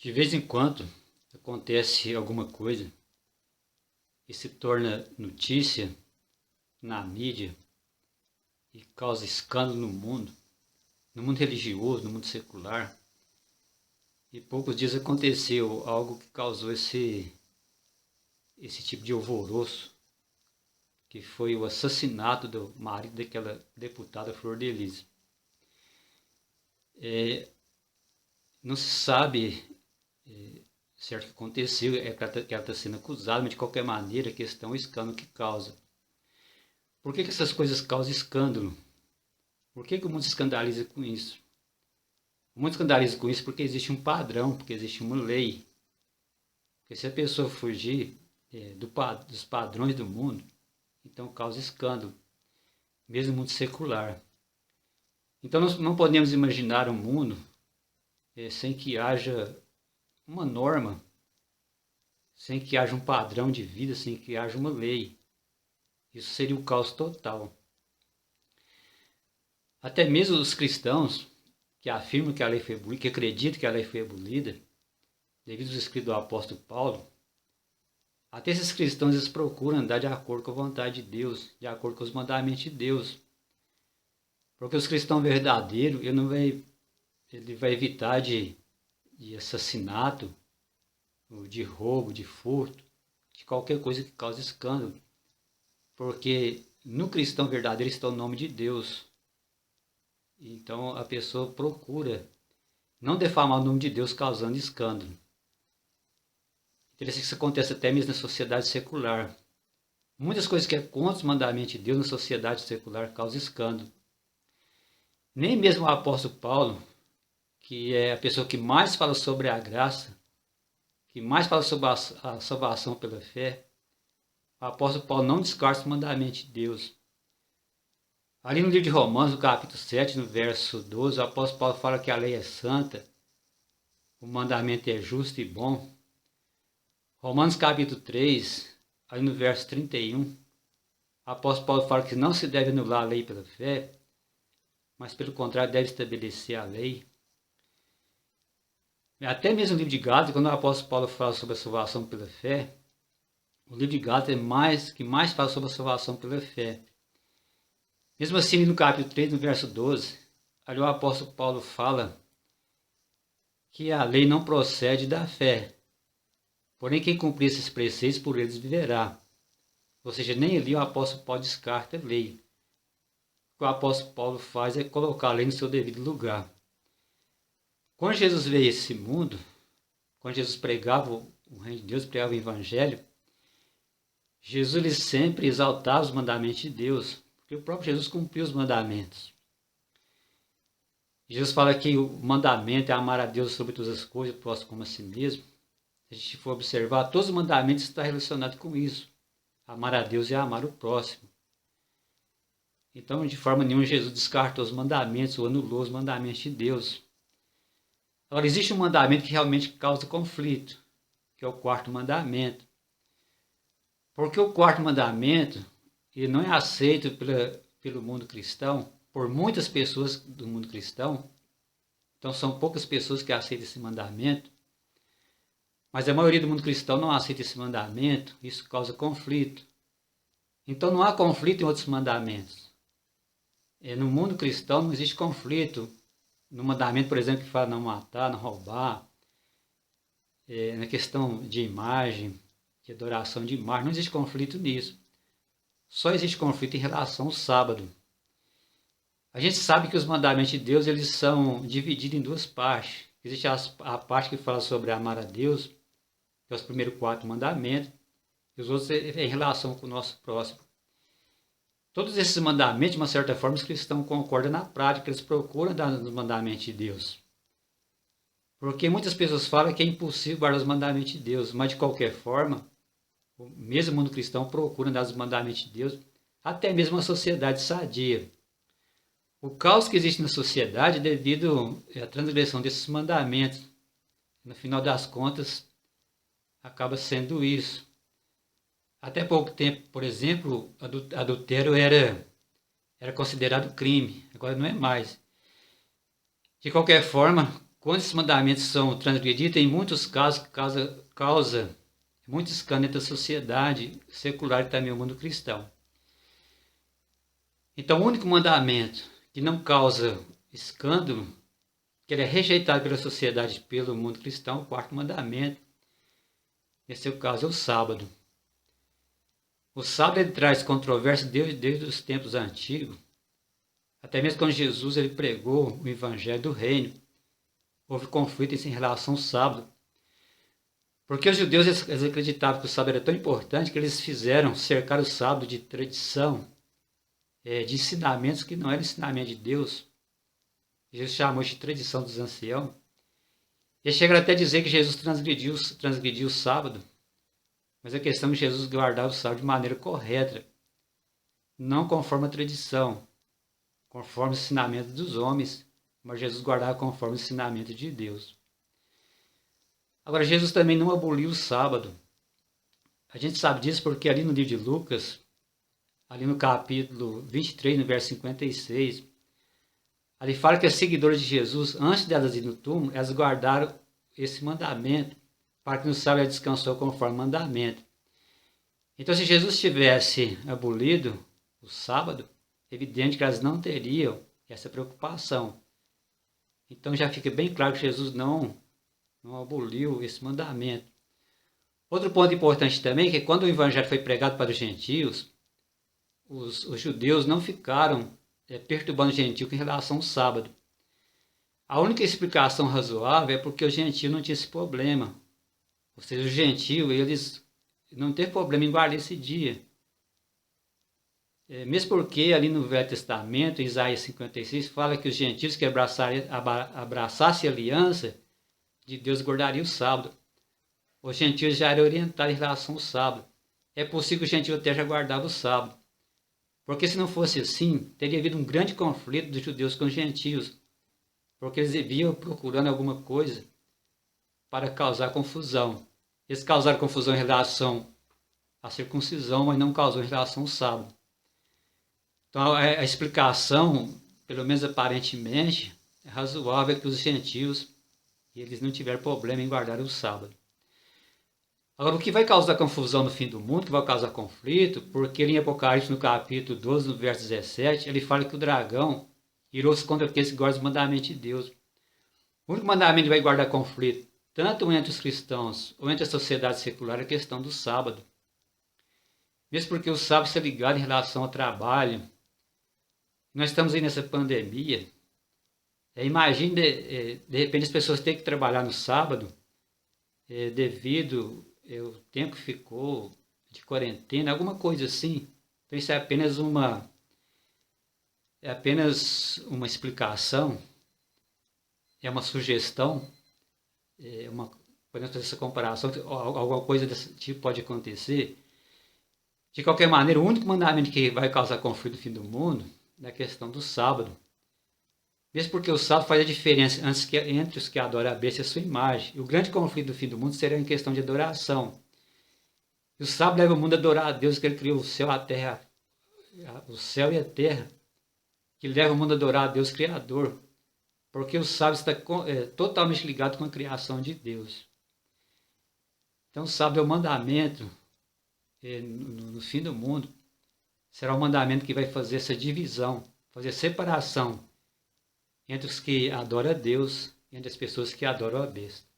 De vez em quando acontece alguma coisa e se torna notícia na mídia e causa escândalo no mundo religioso, no mundo secular. E poucos dias aconteceu algo que causou esse tipo de alvoroço, que foi o assassinato do marido daquela deputada Flor de Lis. Não se sabe certo o que aconteceu, que ela está sendo acusada, mas de qualquer maneira a questão é o escândalo que causa. Por que essas coisas causam escândalo? Por que o mundo se escandaliza com isso? O mundo se escandaliza com isso porque existe um padrão, porque existe uma lei. Porque se a pessoa fugir dos padrões do mundo, então causa escândalo, mesmo no mundo secular. Então nós não podemos imaginar um mundo sem que haja uma norma, sem que haja um padrão de vida, sem que haja uma lei. Isso seria o caos total. Até mesmo os cristãos que afirmam que a lei foi abolida, que acreditam que a lei foi abolida, devido aos escritos do apóstolo Paulo, até esses cristãos eles procuram andar de acordo com a vontade de Deus, de acordo com os mandamentos de Deus. Porque os cristãos verdadeiros, ele vai evitar de assassinato, de roubo, de furto, de qualquer coisa que cause escândalo. Porque no cristão verdadeiro está o nome de Deus. Então a pessoa procura não defamar o nome de Deus causando escândalo. Interessante que isso acontece até mesmo na sociedade secular. Muitas coisas que é contra os mandamentos de Deus na sociedade secular causam escândalo. Nem mesmo o apóstolo Paulo, que é a pessoa que mais fala sobre a graça, que mais fala sobre a salvação pela fé, o apóstolo Paulo não descarta os mandamentos de Deus. Ali no livro de Romanos, no capítulo 7, no verso 12, o apóstolo Paulo fala que a lei é santa, o mandamento é justo e bom. Romanos capítulo 3, ali no verso 31, o apóstolo Paulo fala que não se deve anular a lei pela fé, mas pelo contrário deve estabelecer a lei. Até mesmo o livro de Gálatas, quando o apóstolo Paulo fala sobre a salvação pela fé, o livro de Gálatas é que mais fala sobre a salvação pela fé. Mesmo assim, no capítulo 3, no verso 12, ali o apóstolo Paulo fala que a lei não procede da fé, porém quem cumprir esses preceitos por eles viverá. Ou seja, nem ali o apóstolo Paulo descarta a lei. O que o apóstolo Paulo faz é colocar a lei no seu devido lugar. Quando Jesus veio a esse mundo, quando Jesus pregava o reino de Deus, pregava o evangelho, Jesus ele sempre exaltava os mandamentos de Deus, porque o próprio Jesus cumpriu os mandamentos. Jesus fala que o mandamento é amar a Deus sobre todas as coisas, o próximo como a si mesmo. Se a gente for observar, todos os mandamentos estão relacionados com isso. Amar a Deus e amar o próximo. Então, de forma nenhuma, Jesus descartou os mandamentos ou anulou os mandamentos de Deus. Agora, existe um mandamento que realmente causa conflito, que é o quarto mandamento. Porque o quarto mandamento ele não é aceito pelo mundo cristão, por muitas pessoas do mundo cristão. Então, são poucas pessoas que aceitam esse mandamento. Mas a maioria do mundo cristão não aceita esse mandamento, isso causa conflito. Então, não há conflito em outros mandamentos. No mundo cristão não existe conflito. No mandamento, por exemplo, que fala não matar, não roubar, na questão de imagem, de adoração de imagem, não existe conflito nisso. Só existe conflito em relação ao sábado. A gente sabe que os mandamentos de Deus eles são divididos em duas partes. Existe a parte que fala sobre amar a Deus, que é os primeiros 4 mandamentos, e os outros em relação com o nosso próximo. Todos esses mandamentos, de uma certa forma, os cristãos concordam na prática, eles procuram dar os mandamentos de Deus. Porque muitas pessoas falam que é impossível guardar os mandamentos de Deus, mas de qualquer forma, o mesmo mundo cristão procura dar os mandamentos de Deus, até mesmo a sociedade sadia. O caos que existe na sociedade é devido à transgressão desses mandamentos. No final das contas, acaba sendo isso. Até pouco tempo, por exemplo, adultério era considerado crime, agora não é mais. De qualquer forma, quando esses mandamentos são transgredidos, em muitos casos causa muito escândalo entre a sociedade secular e também o mundo cristão. Então, o único mandamento que não causa escândalo, que ele é rejeitado pela sociedade e pelo mundo cristão, o quarto mandamento, nesse caso é o sábado. O sábado ele traz controvérsia desde os tempos antigos. Até mesmo quando Jesus ele pregou o evangelho do reino, houve conflito em relação ao sábado. Porque os judeus eles acreditavam que o sábado era tão importante que eles fizeram cercar o sábado de tradição, de ensinamentos que não eram ensinamento de Deus. Jesus chamou de tradição dos anciãos. Eles chegaram até a dizer que Jesus transgrediu o sábado. Mas a questão é que Jesus guardava o sábado de maneira correta, não conforme a tradição, conforme o ensinamento dos homens, mas Jesus guardava conforme o ensinamento de Deus. Agora, Jesus também não aboliu o sábado. A gente sabe disso porque ali no livro de Lucas, ali no capítulo 23, no verso 56, ali fala que as seguidoras de Jesus, antes delas ir no túmulo, elas guardaram esse mandamento, para que no sábado ela descansou conforme o mandamento. Então, se Jesus tivesse abolido o sábado, é evidente que elas não teriam essa preocupação. Então, já fica bem claro que Jesus não aboliu esse mandamento. Outro ponto importante também é que quando o evangelho foi pregado para os gentios, os judeus não ficaram perturbando os gentios com relação ao sábado. A única explicação razoável é porque os gentios não tinham esse problema. Ou seja, os gentios, eles não têm problema em guardar esse dia. Mesmo porque ali no Velho Testamento, em Isaías 56, fala que os gentios que abraçassem a aliança de Deus guardariam o sábado. Os gentios já eram orientados em relação ao sábado. É possível que os gentios até já guardavam o sábado. Porque se não fosse assim, teria havido um grande conflito dos judeus com os gentios. Porque eles viviam procurando alguma coisa para causar confusão. Eles causaram confusão em relação à circuncisão, mas não causou em relação ao sábado. Então a explicação, pelo menos aparentemente, é razoável que os gentios eles não tiveram problema em guardar o sábado. Agora, o que vai causar confusão no fim do mundo, que vai causar conflito, porque em Apocalipse, no capítulo 12, no verso 17, ele fala que o dragão irou-se contra aqueles que guardam os mandamentos de Deus. O único mandamento que vai guardar conflito, tanto entre os cristãos ou entre a sociedade secular, é a questão do sábado. Mesmo porque o sábado está ligado em relação ao trabalho. Nós estamos aí nessa pandemia. Imagine, de repente, as pessoas têm que trabalhar no sábado, devido ao tempo que ficou de quarentena, alguma coisa assim. Então, isso é apenas uma explicação, é uma sugestão, podemos fazer essa comparação, alguma coisa desse tipo pode acontecer. De qualquer maneira, o único mandamento que vai causar conflito no fim do mundo é a questão do sábado. Mesmo porque o sábado faz a diferença entre os que adoram a besta e a sua imagem. E o grande conflito do fim do mundo seria em questão de adoração. E o sábado leva o mundo a adorar a Deus, que ele criou o céu, a terra, o céu e a terra. Que leva o mundo a adorar a Deus Criador. Porque o sábado está totalmente ligado com a criação de Deus. Então o sábado é o mandamento no fim do mundo. Será o mandamento que vai fazer essa divisão, fazer separação entre os que adoram a Deus e entre as pessoas que adoram a besta.